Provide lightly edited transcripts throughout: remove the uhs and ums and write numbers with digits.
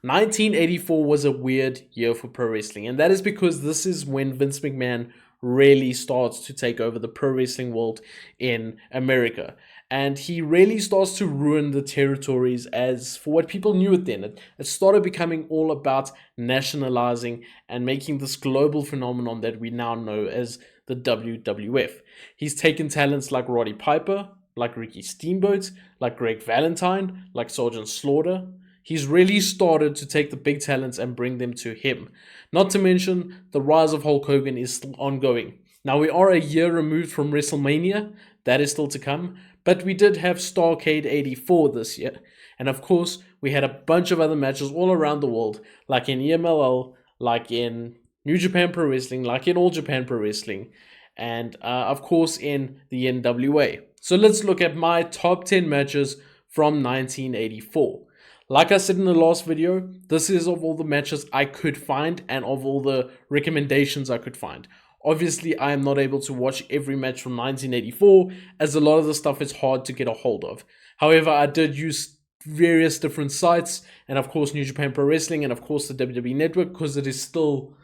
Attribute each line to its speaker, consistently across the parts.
Speaker 1: 1984 was a weird year for pro wrestling, and that is because this is when Vince McMahon really starts to take over the pro wrestling world in America. And he really starts to ruin the territories as for what people knew it then. It started becoming all about nationalizing and making this global phenomenon that we now know as the WWF. He's taken talents like Roddy Piper, like Ricky Steamboat, like Greg Valentine, like Sergeant Slaughter. He's really started to take the big talents and bring them to him. Not to mention, the rise of Hulk Hogan is still ongoing. Now, we are a year removed from WrestleMania, that is still to come, but we did have Starrcade 84 this year. And of course, we had a bunch of other matches all around the world, like in EMLL, like in New Japan Pro Wrestling, like in All Japan Pro Wrestling, and of course in the NWA. So let's look at my top 10 matches from 1984. Like I said in the last video, this is of all the matches I could find and of all the recommendations I could find. Obviously, I am not able to watch every match from 1984, as a lot of the stuff is hard to get a hold of. However, I did use various different sites, and of course New Japan Pro Wrestling, and of course the WWE Network, because it is still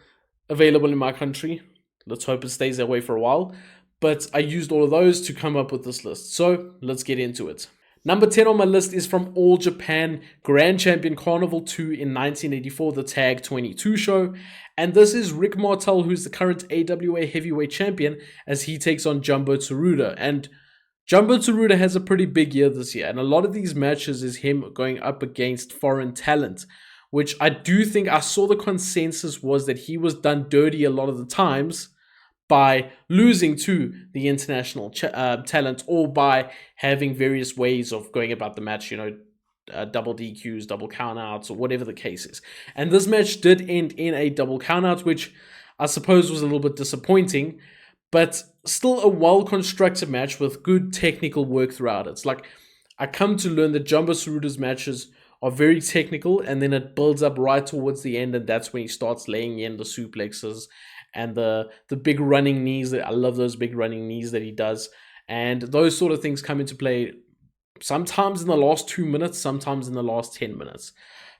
Speaker 1: available in my country. Let's hope it stays that way for a while. But I used all of those to come up with this list. So let's get into it. Number 10 on my list is from All Japan Grand Champion Carnival 2 in 1984, the Tag 22 show. And this is Rick Martel, who's the current AWA Heavyweight Champion, as he takes on Jumbo Tsuruta. And Jumbo Tsuruta has a pretty big year this year, and a lot of these matches is him going up against foreign talent, which I do think I saw the consensus was that he was done dirty a lot of the times by losing to the international talent, or by having various ways of going about the match, double DQs, double countouts, or whatever the case is. And this match did end in a double countout, which I suppose was a little bit disappointing, but still a well-constructed match with good technical work throughout it. It's like, I come to learn that Jumbo Tsuruta's matches are very technical, and then it builds up right towards the end, and that's when he starts laying in the suplexes and the big running knees. I love those big running knees that he does. And those sort of things come into play sometimes in the last 2 minutes, sometimes in the last 10 minutes.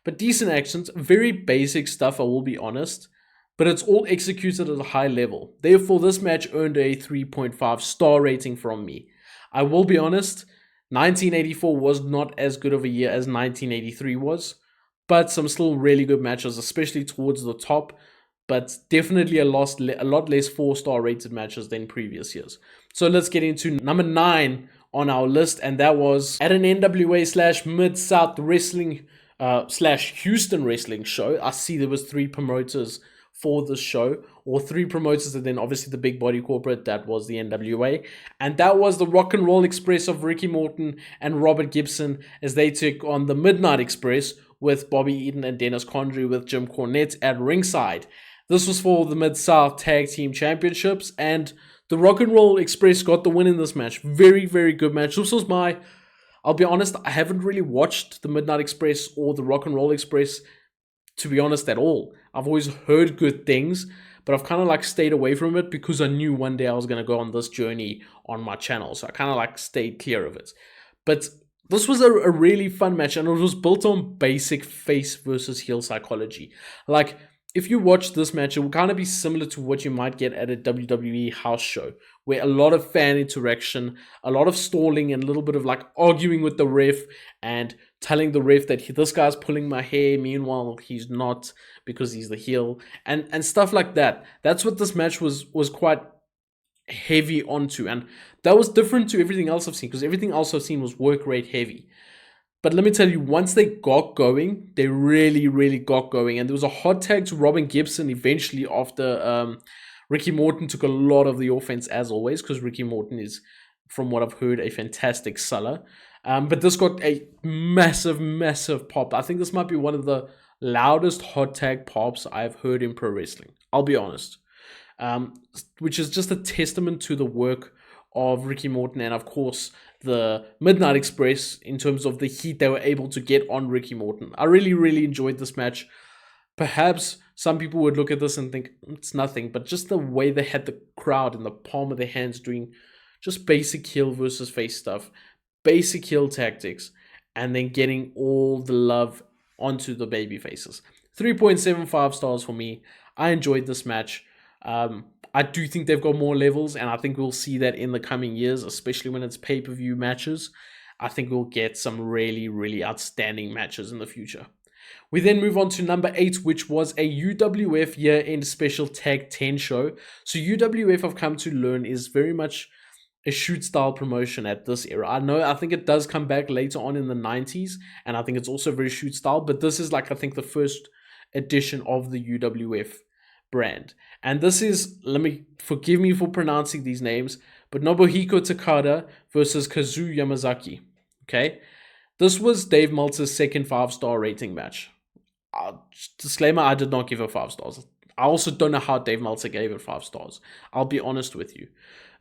Speaker 1: But decent actions, very basic stuff, I will be honest. But it's all executed at a high level. Therefore, this match earned a 3.5 star rating from me. I will be honest, 1984 was not as good of a year as 1983 was. But some still really good matches, especially towards the top. But definitely a lot less 4-star rated matches than previous years. So let's get into number 9 on our list, and that was at an NWA / Mid-South Wrestling / Houston Wrestling show. I see there was 3 promoters for this show, or 3 promoters, and then obviously the big body corporate, that was the NWA. And that was the Rock and Roll Express of Ricky Morton and Robert Gibson, as they took on the Midnight Express with Bobby Eaton and Dennis Condrey, with Jim Cornette at ringside. This was for the Mid-South Tag Team Championships, and the Rock and Roll Express got the win in this match. Very, very good match. This was I'll be honest, I haven't really watched the Midnight Express or the Rock and Roll Express, to be honest, at all. I've always heard good things, but I've kind of stayed away from it because I knew one day I was going to go on this journey on my channel, so I kind of stayed clear of it. But this was a really fun match, and it was built on basic face versus heel psychology. If you watch this match, it will kind of be similar to what you might get at a WWE house show, where a lot of fan interaction, a lot of stalling, and a little bit of arguing with the ref and telling the ref that this guy's pulling my hair, meanwhile he's not because he's the heel, and stuff like that. That's what this match was quite heavy onto, and that was different to everything else I've seen, because everything else I've seen was work rate heavy. But let me tell you, once they got going, they really, really got going. And there was a hot tag to Robin Gibson eventually after Ricky Morton took a lot of the offense, as always, because Ricky Morton is, from what I've heard, a fantastic seller. But this got a massive, massive pop. I think this might be one of the loudest hot tag pops I've heard in pro wrestling. I'll be honest. Which is just a testament to the work of Ricky Morton and, of course, the Midnight Express in terms of the heat they were able to get on Ricky Morton. I really, really enjoyed this match. Perhaps some people would look at this and think it's nothing, but just the way they had the crowd in the palm of their hands doing just basic heel versus face stuff, basic heel tactics, and then getting all the love onto the baby faces. 3.75 stars for me. I enjoyed this match. I do think they've got more levels, and I think we'll see that in the coming years, especially when it's pay-per-view matches. I think we'll get some really, really outstanding matches in the future. We then move on to number 8, which was a UWF year-end special tag 10 show. So UWF, I've come to learn, is very much a shoot style promotion at this era. I think it does come back later on in the 90s, and I think it's also very shoot style, but this is like, I think, the first edition of the UWF brand. And this is, forgive me for pronouncing these names, but Nobuhiko Takada versus Kazuyama. Okay? This was Dave Meltzer's second 5-star rating match. Disclaimer, I did not give it 5 stars. I also don't know how Dave Meltzer gave it 5 stars. I'll be honest with you.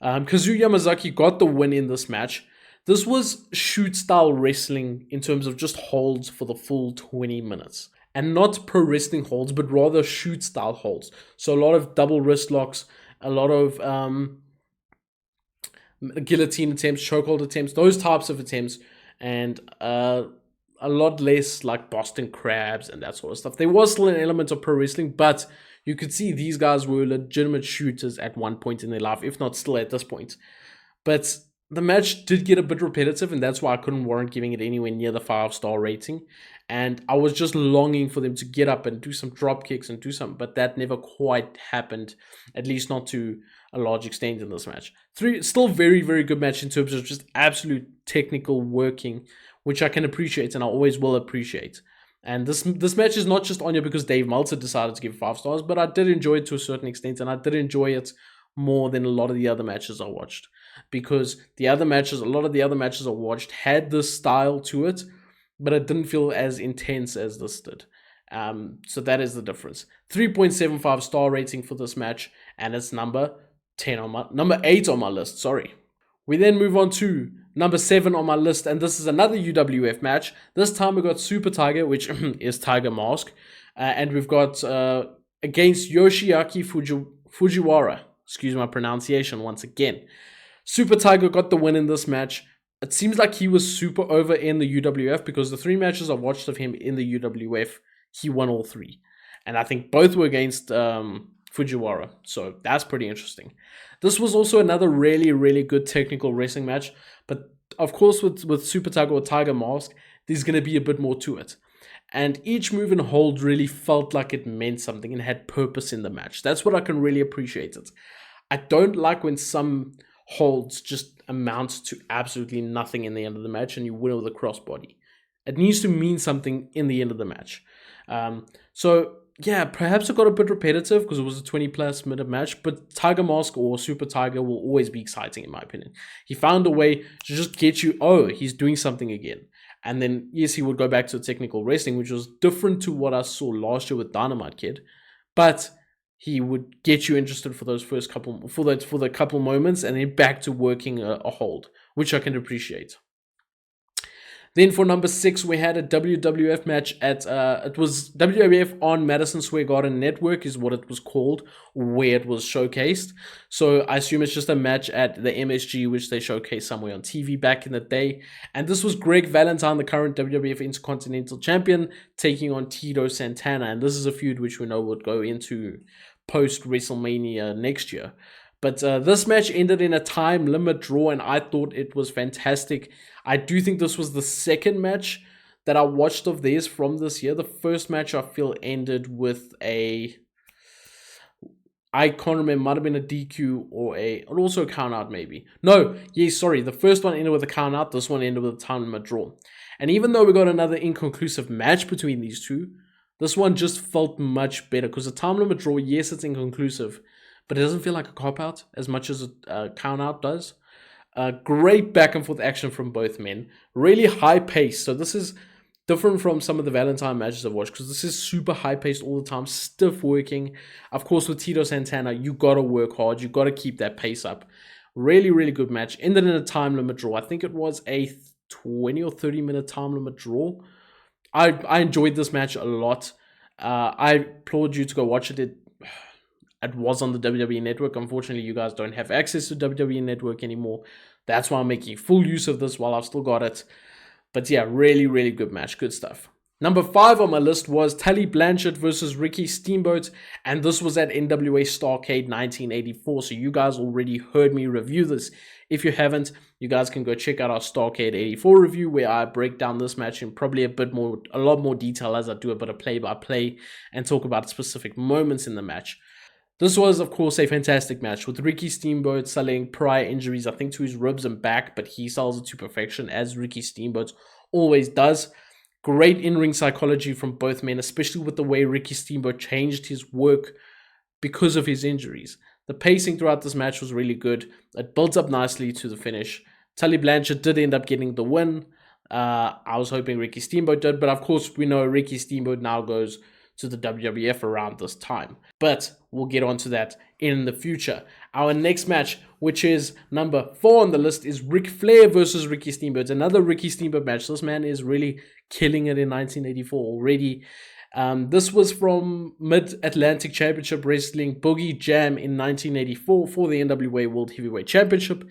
Speaker 1: Kazuyama got the win in this match. This was shoot-style wrestling in terms of just holds for the full 20 minutes. And not pro wrestling holds, but rather shoot-style holds. So a lot of double wrist locks, a lot of guillotine attempts, chokehold attempts, those types of attempts, and a lot less like Boston Crabs and that sort of stuff. There was still an element of pro wrestling, but you could see these guys were legitimate shooters at one point in their life, if not still at this point. But the match did get a bit repetitive, and that's why I couldn't warrant giving it anywhere near the 5-star rating. And I was just longing for them to get up and do some drop kicks and do something, but that never quite happened, at least not to a large extent in this match. Still very, very good match in terms of just absolute technical working, which I can appreciate and I always will appreciate. And this match is not just on here because Dave Meltzer decided to give 5 stars, but I did enjoy it to a certain extent, and I did enjoy it more than a lot of the other matches I watched. Because a lot of the other matches I watched had this style to it, but it didn't feel as intense as this did. So that is the difference. 3.75 star rating for this match, and it's number 8 on my list, sorry. We then move on to number 7 on my list, and this is another UWF match. This time we got Super Tiger, which is Tiger Mask, and we've got against Yoshiaki Fujiwara. Excuse my pronunciation once again. Super Tiger got the win in this match. It seems like he was super over in the UWF because the 3 matches I watched of him in the UWF, he won all 3. And I think both were against Fujiwara. So that's pretty interesting. This was also another really, really good technical wrestling match. But of course, with Super Tiger or Tiger Mask, there's going to be a bit more to it. And each move and hold really felt like it meant something and had purpose in the match. That's what I can really appreciate it. I don't like when some holds just amount to absolutely nothing in the end of the match and you win with a crossbody. It needs to mean something in the end of the match. So yeah, perhaps it got a bit repetitive because it was a 20+ minute match, but Tiger Mask or Super Tiger will always be exciting in my opinion. He found a way to just get you, oh, he's doing something again. And then, yes, he would go back to technical wrestling, which was different to what I saw last year with Dynamite Kid. But he would get you interested for those first couple, for the couple moments, and then back to working a hold, which I can appreciate. Then for number 6, we had a WWF match at, it was WWF on Madison Square Garden Network is what it was called, where it was showcased. So I assume it's just a match at the MSG, which they showcased somewhere on TV back in the day. And this was Greg Valentine, the current WWF Intercontinental Champion, taking on Tito Santana. And this is a feud which we know would go into post-WrestleMania next year. But this match ended in a time limit draw, and I thought it was fantastic. I do think this was the second match that I watched of theirs from this year. The first match I feel ended with I can't remember, might have been a DQ or also a count out maybe. The first one ended with a count out, this one ended with a time limit draw. And even though we got another inconclusive match between these two, this one just felt much better because the time limit draw, yes, it's inconclusive, but it doesn't feel like a cop-out as much as a count-out does. Great back-and-forth action from both men. Really high-paced. So this is different from some of the Valentine matches I've watched because this is super high-paced all the time, stiff working. Of course, with Tito Santana, you got to work hard. You got to keep that pace up. Really, really good match. Ended in a time limit draw. I think it was a 20 or 30-minute time limit draw. I enjoyed this match a lot. I applaud you to go watch it. It was on the WWE Network. Unfortunately, you guys don't have access to WWE Network anymore. That's why I'm making full use of this while I've still got it. But yeah, really, really good match. Good stuff. Number 5 on my list was Tully Blanchett versus Ricky Steamboat, and this was at NWA Starrcade 1984. So you guys already heard me review this. If you haven't, you guys can go check out our Starrcade 84 review where I break down this match in probably a lot more detail as I do a bit of play-by-play and talk about specific moments in the match. This was, of course, a fantastic match with Ricky Steamboat selling prior injuries, I think, to his ribs and back, but he sells it to perfection, as Ricky Steamboat always does. Great in-ring psychology from both men, especially with the way Ricky Steamboat changed his work because of his injuries. The pacing throughout this match was really good. It built up nicely to the finish. Tully Blanchett did end up getting the win. I was hoping Ricky Steamboat did, but of course we know Ricky Steamboat now goes to the WWF around this time. But we'll get onto that in the future. Our next match, which is number 4 on the list, is Ric Flair versus Ricky Steamboat. Another Ricky Steamboat match. This man is really killing it in 1984 already. This was from Mid-Atlantic Championship Wrestling Boogie Jam in 1984 for the NWA World Heavyweight Championship.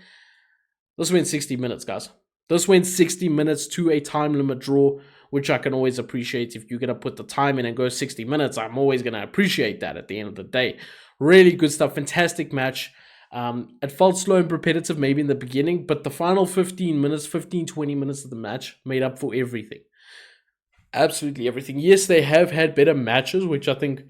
Speaker 1: This went 60 minutes, guys. This went 60 minutes to a time limit draw, which I can always appreciate. If you're going to put the time in and go 60 minutes, I'm always going to appreciate that at the end of the day. Really good stuff. Fantastic match. It felt slow and repetitive maybe in the beginning, but the final 20 minutes of the match made up for everything. Absolutely everything. Yes, they have had better matches, which I think,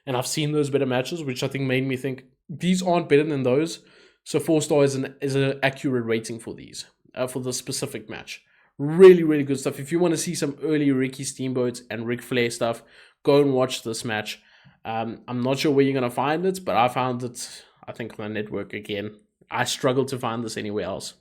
Speaker 1: and I've seen those better matches, which I think made me think these aren't better than those. So 4 stars is an accurate rating for these, for the specific match. Really, really good stuff. If you want to see some early Ricky Steamboat and Ric Flair stuff, go and watch this match. I'm not sure where you're going to find it, but I found it, I think, on the network again. I struggled to find this anywhere else.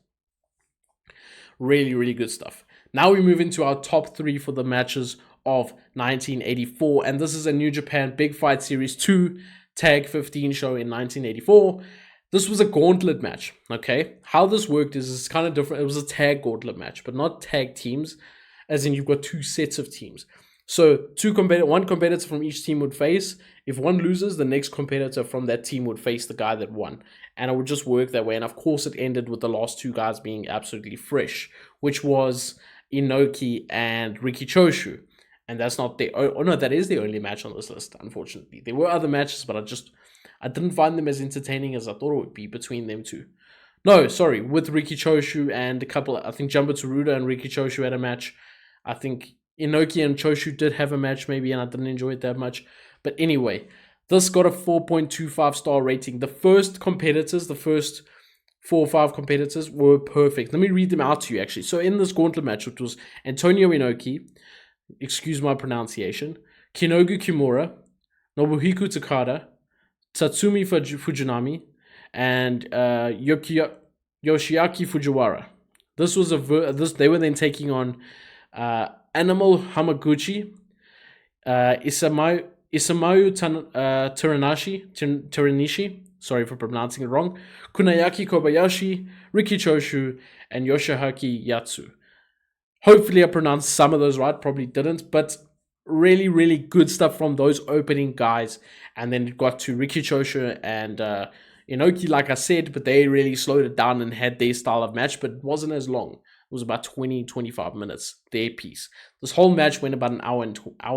Speaker 1: Really, really good stuff. Now we move into our top 3 for the matches of 1984, and this is a New Japan Big Fight Series 2 Tag 15 show in 1984. This was a gauntlet match, okay? How this worked is it's kind of different. It was a tag gauntlet match, but not tag teams, as in you've got 2 sets of teams. So one competitor from each team would face. If one loses, the next competitor from that team would face the guy that won. And it would just work that way. And of course, it ended with the last 2 guys being absolutely fresh, which was Inoki and Riki Choshu. And that's not the... Oh, no, that is the only match on this list, unfortunately. There were other matches, but I didn't find them as entertaining as I thought it would be between them 2. No, sorry, with Riki Choshu and a couple... I think Jumbo Tsuruta and Riki Choshu had a match. I think Inoki and Choshu did have a match maybe, and I didn't enjoy it that much. But anyway, this got a 4.25 star rating. The first 4 or 5 competitors were perfect. Let me read them out to you, actually. So in this gauntlet match, it was Antonio Inoki, excuse my pronunciation, Kinobu Kimura, Nobuhiko Takada, Tatsumi Fujinami, and Yoshiaki Fujiwara. This was they were then taking on Animal Hamaguchi, Isamayu Teranishi, sorry for pronouncing it wrong, Kunayaki Kobayashi, Riki Choshu, and Yoshihaki Yatsu. Hopefully I pronounced some of those right, probably didn't, but really, really good stuff from those opening guys. And then it got to Riki Choshu and Inoki, like I said, but they really slowed it down and had their style of match, but it wasn't as long. It was about 20-25 minutes, their piece. This whole match went about an hour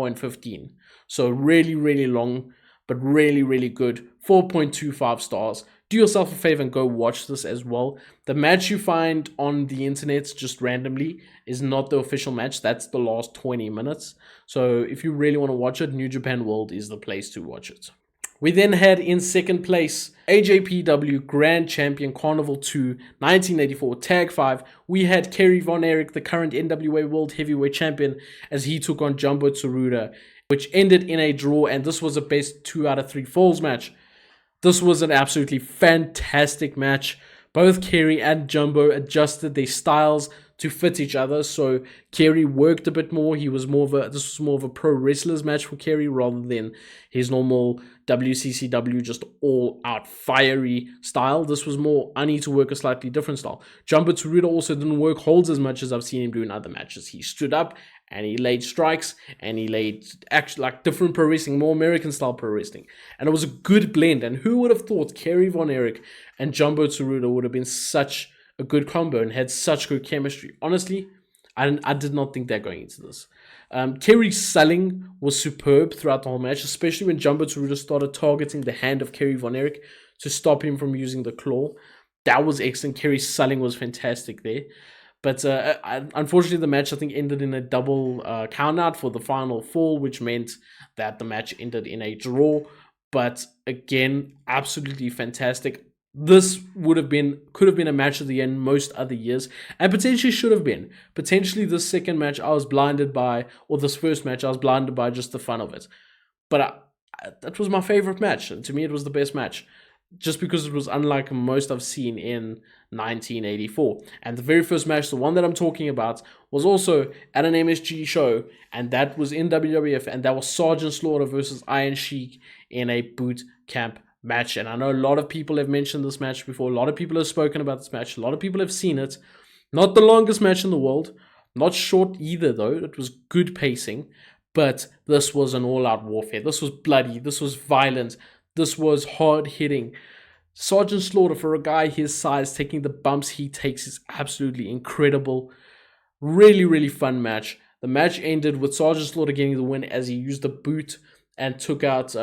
Speaker 1: and 15. So really, really long, but really, really good. 4.25 stars. Do yourself a favor and go watch this as well. The match you find on the internet just randomly is not the official match. That's the last 20 minutes. So if you really want to watch it, New Japan World is the place to watch it. We then had in second place AJPW Grand Champion Carnival 2 1984 Tag 5. We had Kerry Von Erich, the current NWA World Heavyweight Champion, as he took on Jumbo Tsuruta, which ended in a draw, and this was a best 2 out of 3 falls match. This was an absolutely fantastic match. Both Kerry and Jumbo adjusted their styles to fit each other. So Kerry worked a bit more. This was more of a pro wrestlers match for Kerry rather than his normal WCCW just all out fiery style. This was more, I need to work a slightly different style. Jumbo Tsuruta also didn't work holds as much as I've seen him do in other matches. He stood up and he laid strikes and he laid actually like different pro wrestling, more American style pro wrestling. And it was a good blend. And who would have thought Kerry Von Erich and Jumbo Tsuruta would have been such a good combo and had such good chemistry? Honestly, I did not think that going into this. Kerry's selling was superb throughout the whole match, especially when Jumbo Tsuruta started targeting the hand of Kerry Von Erich to stop him from using the claw. That was excellent. Kerry's selling was fantastic there. But unfortunately, the match, I think, ended in a double count out for the final fall, which meant that the match ended in a draw. But again, absolutely fantastic. This could have been a match of the year in most other years, and potentially should have been. Potentially, this second match I was blinded by, or this first match I was blinded by just the fun of it. But that was my favorite match, and to me, it was the best match, just because it was unlike most I've seen in 1984. And the very first match, the one that I'm talking about, was also at an MSG show, and that was in WWF, and that was Srgt. Slaughter versus Iron Sheik in a boot camp match. And I know a lot of people have mentioned this match before. A lot of people have spoken about this match. A lot of people have seen it. Not the longest match in the world. Not short either, though. It was good pacing. But this was an all-out warfare. This was bloody. This was violent. This was hard-hitting. Srgt. Slaughter, for a guy his size, taking the bumps he takes is absolutely incredible. Really, really fun match. The match ended with Srgt. Slaughter getting the win as he used the boot and took out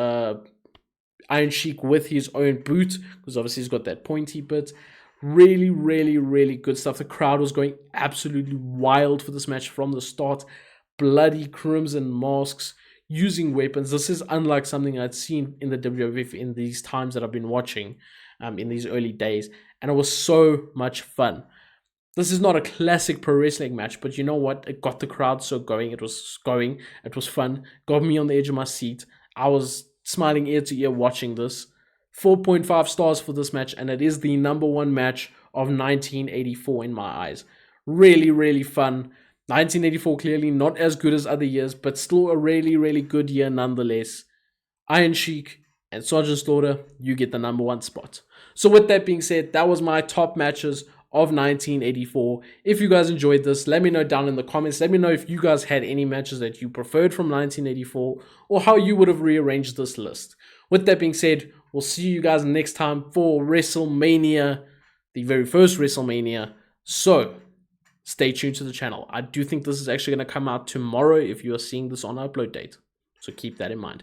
Speaker 1: Iron Sheik with his own boot, because obviously he's got that pointy bit. Really, really, really good stuff. The crowd was going absolutely wild for this match from the start. Bloody crimson masks, using weapons. This is unlike something I'd seen in the WWF in these times that I've been watching in these early days, and it was so much fun. This is not a classic pro wrestling match, but you know what? It got the crowd so going. It was fun. Got me on the edge of my seat. I was smiling ear to ear watching this. 4.5 stars for this match, and it is the number one match of 1984 in my eyes. Really, really fun. 1984 clearly not as good as other years, but still a really, really good year nonetheless. Iron Sheik and Srgt. Slaughter, you get the number one spot. So with that being said, that was my top matches of 1984. If you guys enjoyed this, let me know down in the comments. Let me know if you guys had any matches that you preferred from 1984 or how you would have rearranged this list. With that being said, we'll see you guys next time for WrestleMania, the very first WrestleMania. So stay tuned to the channel. I do think this is actually going to come out tomorrow if you are seeing this on upload date. So keep that in mind.